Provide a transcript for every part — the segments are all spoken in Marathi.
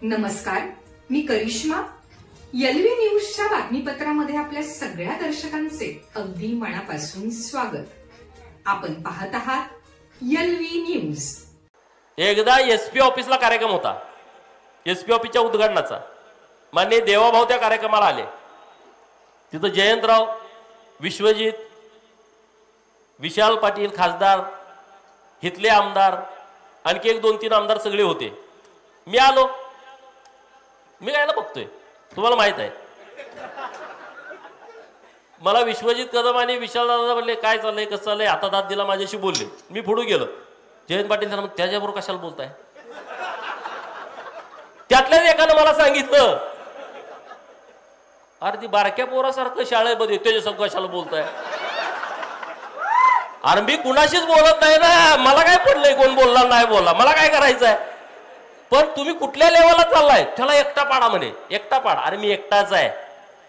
नमस्कार, मी करिश्मा. एलव्ही न्यूजच्या बातमीपत्रामध्ये आपल्या सगळ्या दर्शकांचे अगदी मनापासून स्वागत. आपण पाहत आहात एलव्ही न्यूज. एकदा एसपी ऑफिसला कार्यक्रम होता. एसपी ऑफिसच्या उद्घाटनाचा. माननीय देवाभाऊ त्या कार्यक्रमाला आले. तिथं जयंतराव, विश्वजित, विशाल पाटील खासदार, हितले आमदार, आणखी एक 2-3 आमदार सगळे होते. मी आलो. मी कायला बघतोय, तुम्हाला माहित आहे. मला विश्वजित कदम आणि विशाल दादा म्हणले काय चाललंय, कसं चाललंय, हातात हात दिला, माझ्याशी बोलले. मी पुढे गेलो. जयंत पाटील त्यांना त्याच्याबरोबर कशाला बोलताय. त्यातल्याच एकानं मला सांगितलं, अरे ती बारक्या पोरासारखं शाळेमध्ये त्याच्यासंग कशाला बोलताय. अरे मी कुणाशीच बोलत नाही ना, मला काय पडलंय कोण बोलला नाही बोलला, मला काय करायचंय. पण तुम्ही कुठल्या लेवलला चाललाय. त्याला एकटा पाडा म्हणे. एकटा पाडा. अरे मी एकटाच आहे.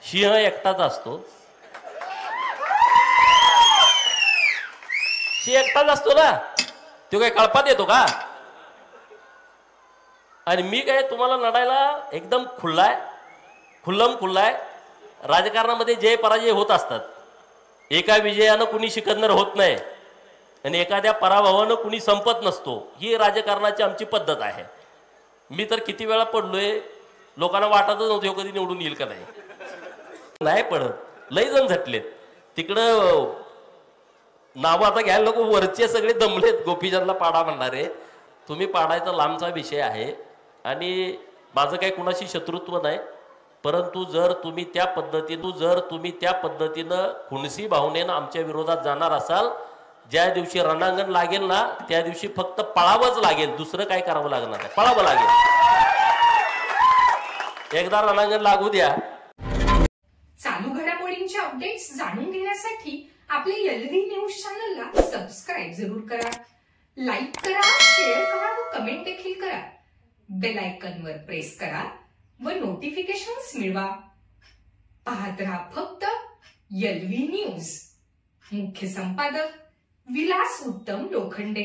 सिंह एकटाच असतो. सिंह एकटाच असतो ना, तो काय कळपात येतो का. आणि मी काय तुम्हाला लढायला एकदम खुल्लाय, खुल्लाय. राजकारणामध्ये जय पराजय होत असतात. एका विजयानं कुणी सिकंदर होत नाही आणि एखाद्या पराभवानं कुणी संपत नसतो. ही राजकारणाची आमची पद्धत आहे. मी तर किती वेळा पडलोय, लोकांना वाटतच नव्हतं कधी निवडून येईल का नाही पडत. लय जण झटलेत तिकडं. नावं आता घ्यायला नको, वरचे सगळे दमलेत. गोपीचंदला पाडा म्हणणारे. तुम्ही पाडायचा लांबचा विषय आहे आणि माझं काही कुणाशी शत्रुत्व नाही. परंतु जर तुम्ही त्या पद्धतीनं खुणसी भावनेनं आमच्या विरोधात जाणार असाल, ज्या दिवशी रणांगण लागेल ना, त्या दिवशी फक्त पळावंच लागेल. दुसरं काय करावं लागणार नाही, पळावं लागेल. एकदा रणांगण लागू द्या. चालू घडामोडींचे अपडेट्स जाणून घेण्यासाठी आपल्या एलव्ही न्यूज चॅनलला सबस्क्राईब जरूर करा, लाईक करा, शेअर करा व कमेंट देखील करा. बेल आयकॉनवर प्रेस करा व नोटिफिकेशन्स मिळवा. पाहत रहा फक्त एलव्ही न्यूज. मुख्य संपादक विलास उत्तम लोखंडे.